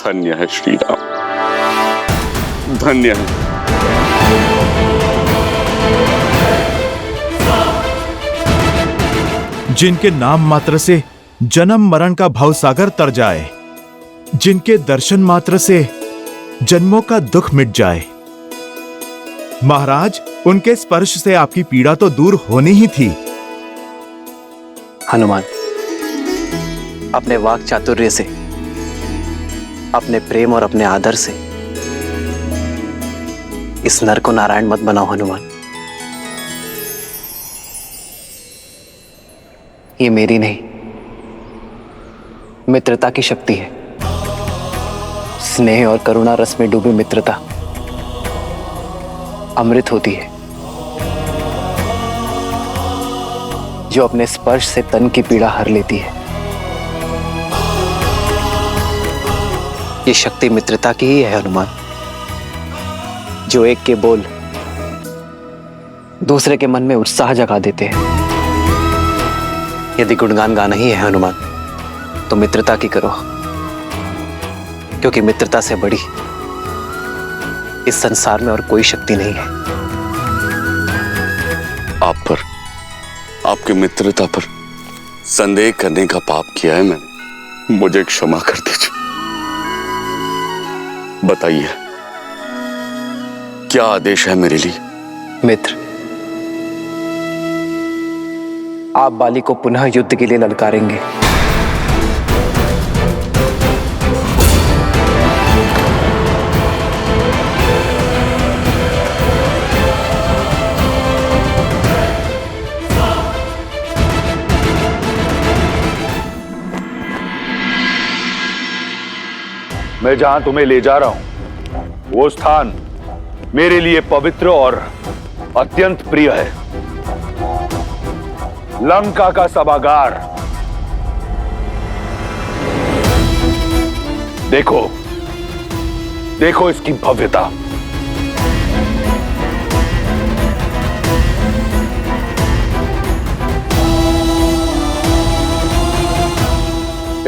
धन्य है श्री राम, धन्य है। जिनके नाम मात्र से जन्म मरण का भवसागर तर जाए, जिनके दर्शन मात्र से जन्मों का दुख मिट जाए। महाराज, उनके स्पर्श से आपकी पीड़ा तो दूर होनी ही थी। हनुमान, अपने वाक चातुर्य से, अपने प्रेम और अपने आदर से इस नर को नारायण मत बनाओ। हनुमान, ये मेरी नहीं, मित्रता की शक्ति है। स्नेह और करुणा रस में डूबी मित्रता अमृत होती है, जो अपने स्पर्श से तन की पीड़ा हर लेती है। ये शक्ति मित्रता की ही है हनुमान, जो एक के बोल दूसरे के मन में उत्साह जगा देते हैं। यदि गुणगान गाना ही है हनुमान, तो मित्रता की करो, क्योंकि मित्रता से बड़ी इस संसार में और कोई शक्ति नहीं है। आप पर, आपकी मित्रता पर संदेह करने का पाप किया है मैंने, मुझे क्षमा कर दीजिए। बताइए, क्या आदेश है मेरे लिए? मित्र, आप बाली को पुनः युद्ध के लिए ललकारेंगे। मैं जहां तुम्हें ले जा रहा हूं, वो स्थान मेरे लिए पवित्र और अत्यंत प्रिय है। लंका का सभागार। देखो, देखो इसकी भव्यता।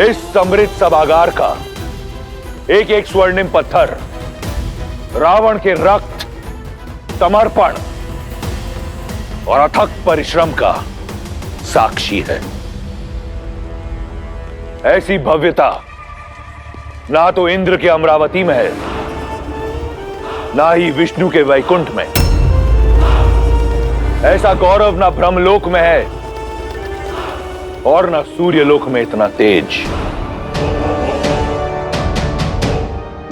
इस समृद्ध सभागार का एक एक स्वर्णिम पत्थर रावण के रक्त, समर्पण और अथक परिश्रम का साक्षी है। ऐसी भव्यता ना तो इंद्र के अमरावती में है, ना ही विष्णु के वैकुंठ में। ऐसा गौरव ना ब्रह्मलोक में है और ना सूर्यलोक में इतना तेज।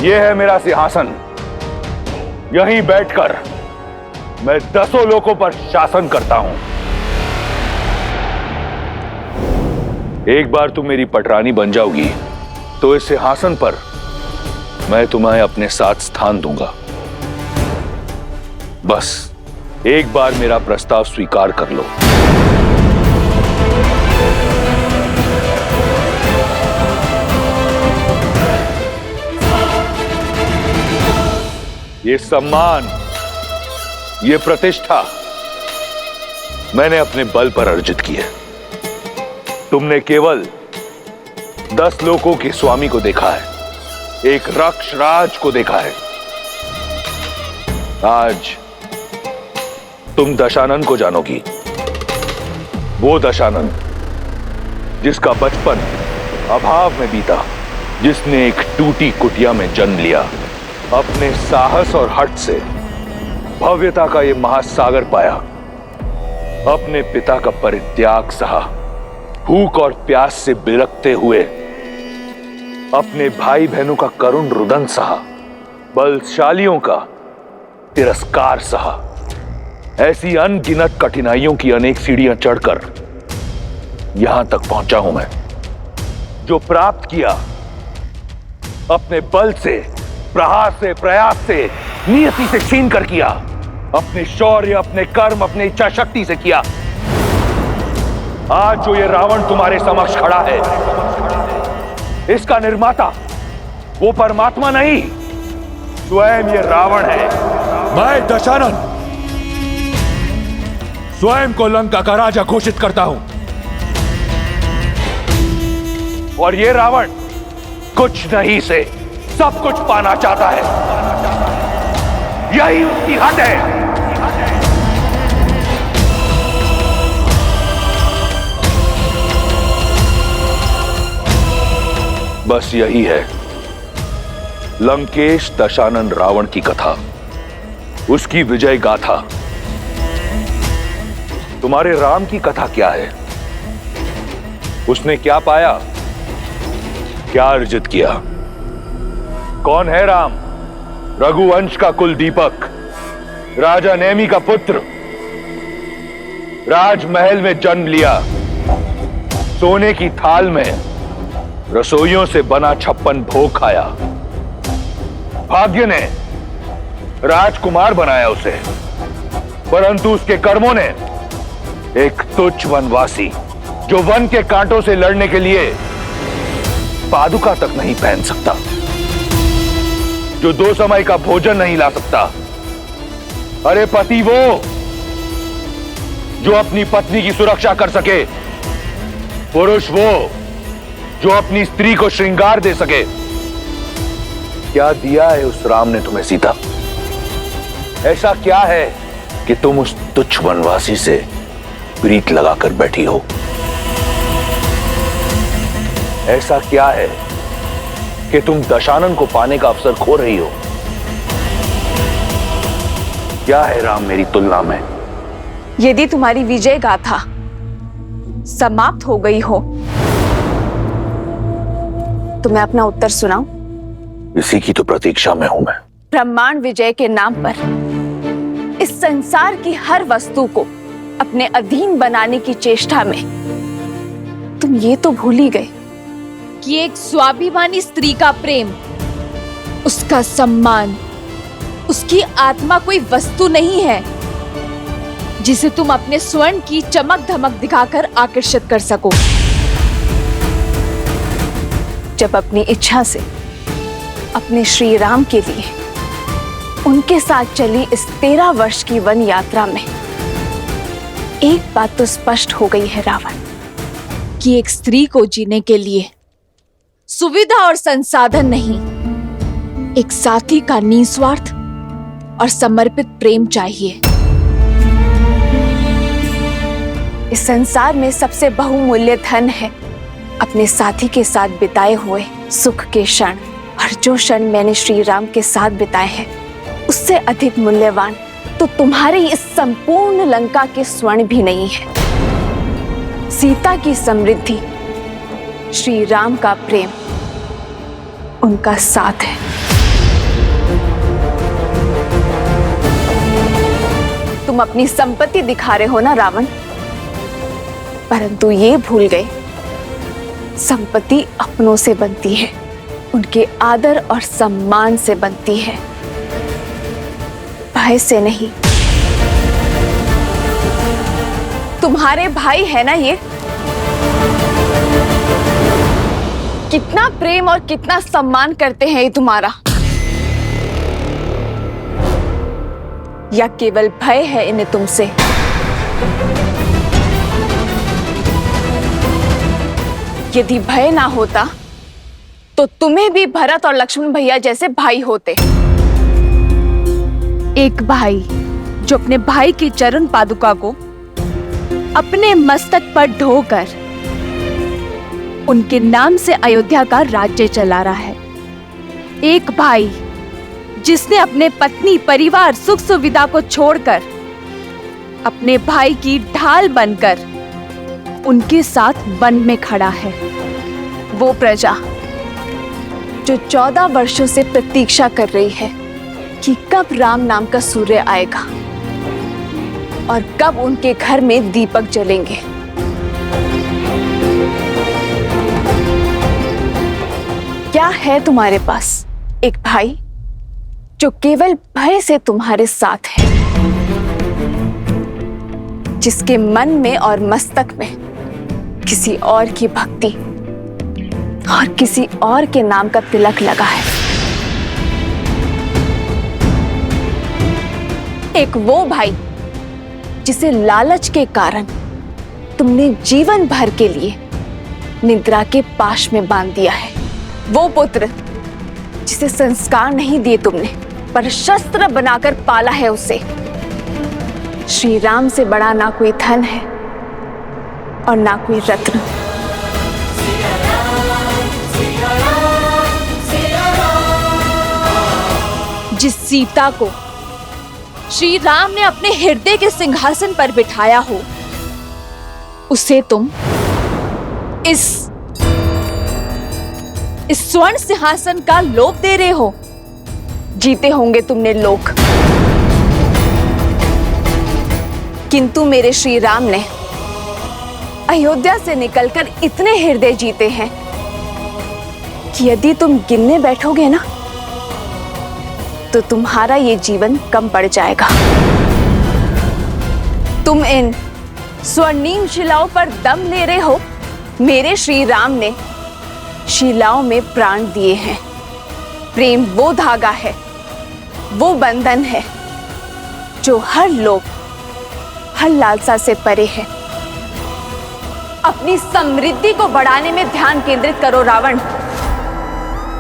यह है मेरा सिंहासन। यहीं बैठकर मैं 10 लोकों पर शासन करता हूं। एक बार तुम मेरी पटरानी बन जाओगी तो इस सिंहासन पर मैं तुम्हें अपने साथ स्थान दूंगा। बस एक बार मेरा प्रस्ताव स्वीकार कर लो। ये सम्मान, ये प्रतिष्ठा मैंने अपने बल पर अर्जित की है। तुमने केवल 10 लोकों के स्वामी को देखा है, एक रक्ष राज को देखा है। आज तुम दशानन को जानोगी। वो दशानन जिसका बचपन अभाव में बीता, जिसने एक टूटी कुटिया में जन्म लिया, अपने साहस और हठ से भव्यता का ये महासागर पाया, अपने पिता का परित्याग सहा, भूख और प्यास से बिलखते हुए अपने भाई बहनों का करुण रुदन सहा, बलशालियों का तिरस्कार सहा। ऐसी अनगिनत कठिनाइयों की अनेक सीढ़ियां चढ़कर यहां तक पहुंचा हूं मैं। जो प्राप्त किया अपने बल से, प्रहार से, प्रयास से, नियति से छीन कर किया, अपने शौर्य, अपने कर्म, अपनी इच्छा शक्ति से किया। आज जो ये रावण तुम्हारे समक्ष खड़ा है, इसका निर्माता वो परमात्मा नहीं, स्वयं ये रावण है। मैं दशानन स्वयं को लंका का राजा घोषित करता हूं। और ये रावण कुछ नहीं से सब कुछ पाना चाहता है। यही उसकी हद है। बस यही है लंकेश दशानन रावण की कथा, उसकी विजय गाथा। तुम्हारे राम की कथा क्या है? उसने क्या पाया, क्या अर्जित किया? कौन है राम? रघुवंश का कुल दीपक, राजा नेमी का पुत्र, राजमहल में जन्म लिया, सोने की थाल में रसोइयों से बना 56 भोग खाया। भाग्य ने राजकुमार बनाया उसे, परंतु उसके कर्मों ने एक तुच्छ वनवासी, जो वन के कांटों से लड़ने के लिए पादुका तक नहीं पहन सकता, जो 2 समय का भोजन नहीं ला सकता। अरे पति वो जो अपनी पत्नी की सुरक्षा कर सके, पुरुष वो जो अपनी स्त्री को श्रृंगार दे सके। क्या दिया है उस राम ने तुम्हें सीता? ऐसा क्या है कि तुम उस तुच्छ वनवासी से प्रीत लगाकर बैठी हो? ऐसा क्या है कि तुम दशानन को पाने का अवसर खो रही हो? क्या है राम मेरी तुलना में? यदि तुम्हारी विजय गाथा समाप्त हो गई हो तो मैं अपना उत्तर सुनाऊं? इसी की तो प्रतीक्षा में हूं मैं। ब्रह्मांड विजय के नाम पर इस संसार की हर वस्तु को अपने अधीन बनाने की चेष्टा में तुम ये तो भूल ही गए कि एक स्वाभिमानी स्त्री का प्रेम, उसका सम्मान, उसकी आत्मा कोई वस्तु नहीं है जिसे तुम अपने स्वर्ण की चमक धमक दिखाकर आकर्षित कर सको। जब अपनी इच्छा से अपने श्री राम के लिए उनके साथ चली इस 13 वर्ष की वन यात्रा में एक बात तो स्पष्ट हो गई है रावण, कि एक स्त्री को जीने के लिए सुविधा और संसाधन नहीं, एक साथी का निस्वार्थ और समर्पित प्रेम चाहिए। इस संसार में सबसे बहुमूल्य धन है अपने साथी के साथ बिताए हुए सुख के क्षण, और जो क्षण मैंने श्री राम के साथ बिताए हैं उससे अधिक मूल्यवान तो तुम्हारी इस संपूर्ण लंका के स्वर्ण भी नहीं है। सीता की समृद्धि, श्री राम का प्रेम, उनका साथ है। तुम अपनी संपत्ति दिखा रहे हो ना रावण, परंतु ये भूल गए संपत्ति अपनों से बनती है, उनके आदर और सम्मान से बनती है, भय से नहीं। तुम्हारे भाई है ना ये? कितना प्रेम और कितना सम्मान करते हैं ये तुम्हारा, या केवल भय है इन्हें तुमसे? यदि भय ना होता तो तुम्हें भी भरत और लक्ष्मण भैया जैसे भाई होते। एक भाई जो अपने भाई की चरण पादुका को अपने मस्तक पर ढोकर उनके नाम से अयोध्या का राज्य चला रहा है। एक भाई जिसने अपने पत्नी, परिवार, सुख सुविधा को छोड़कर अपने भाई की ढाल बनकर उनके साथ वन में खड़ा है। वो प्रजा जो 14 वर्षों से प्रतीक्षा कर रही है कि कब राम नाम का सूर्य आएगा और कब उनके घर में दीपक जलेंगे। क्या है तुम्हारे पास एक भाई जो केवल भय से तुम्हारे साथ है, जिसके मन में और मस्तक में किसी और की भक्ति और किसी और के नाम का तिलक लगा है। एक वो भाई जिसे लालच के कारण तुमने जीवन भर के लिए निद्रा के पाश में बांध दिया है। वो पुत्र जिसे उसे संस्कार नहीं दिए तुमने, पर शस्त्र बनाकर पाला है उसे। श्री राम से बड़ा ना कोई धन है और ना कोई रत्न। जिस सीता को श्री राम ने अपने हृदय के सिंहासन पर बिठाया हो, उसे तुम इस स्वर्ण सिंहासन का लोभ दे रहे हो। जीते होंगे तुमने लोक, किंतु मेरे श्री राम ने अयोध्या से निकलकर इतने हृदय जीते हैं कि यदि तुम गिनने बैठोगे ना, तो तुम्हारा ये जीवन कम पड़ जाएगा। तुम इन स्वर्णिम शिलाओं पर दम ले रहे हो। मेरे श्री राम ने शिलाओं में प्राण दिए हैं। प्रेम वो धागा है, वो बंधन है जो हर लोभ, हर लालसा से परे है। अपनी समृद्धि को बढ़ाने में ध्यान केंद्रित करो रावण,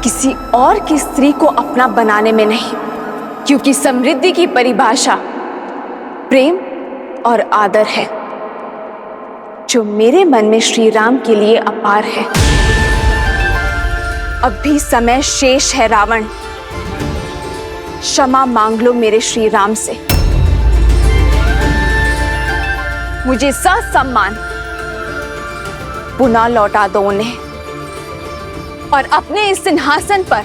किसी और की स्त्री को अपना बनाने में नहीं, क्योंकि समृद्धि की परिभाषा प्रेम और आदर है, जो मेरे मन में श्री राम के लिए अपार है। अब भी समय शेष है रावण, क्षमा मांग लो मेरे श्री राम से। मुझे ससम्मान पुनः लौटा दो उन्हें, और अपने इस सिंहासन पर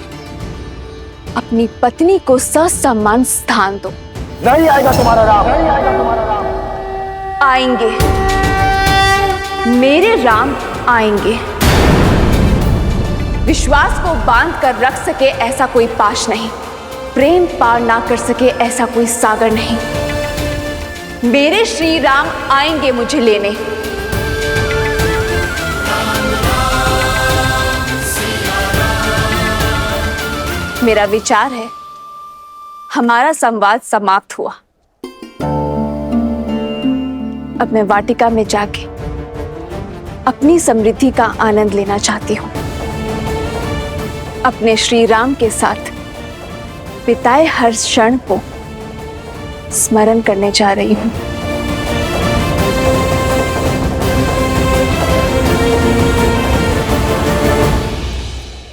अपनी पत्नी को ससम्मान स्थान दो। नहीं आएगा तुम्हारा राम, नहीं आएगा तुम्हारा राम। आएंगे, मेरे राम आएंगे। विश्वास को बांध कर रख सके ऐसा कोई पाश नहीं, प्रेम पार ना कर सके ऐसा कोई सागर नहीं। मेरे श्री राम आएंगे मुझे लेने। मेरा विचार है हमारा संवाद समाप्त हुआ। अब मैं वाटिका में जाके अपनी समृद्धि का आनंद लेना चाहती हूँ। अपने श्री राम के साथ बिताए हर क्षण को स्मरण करने जा रही हूँ।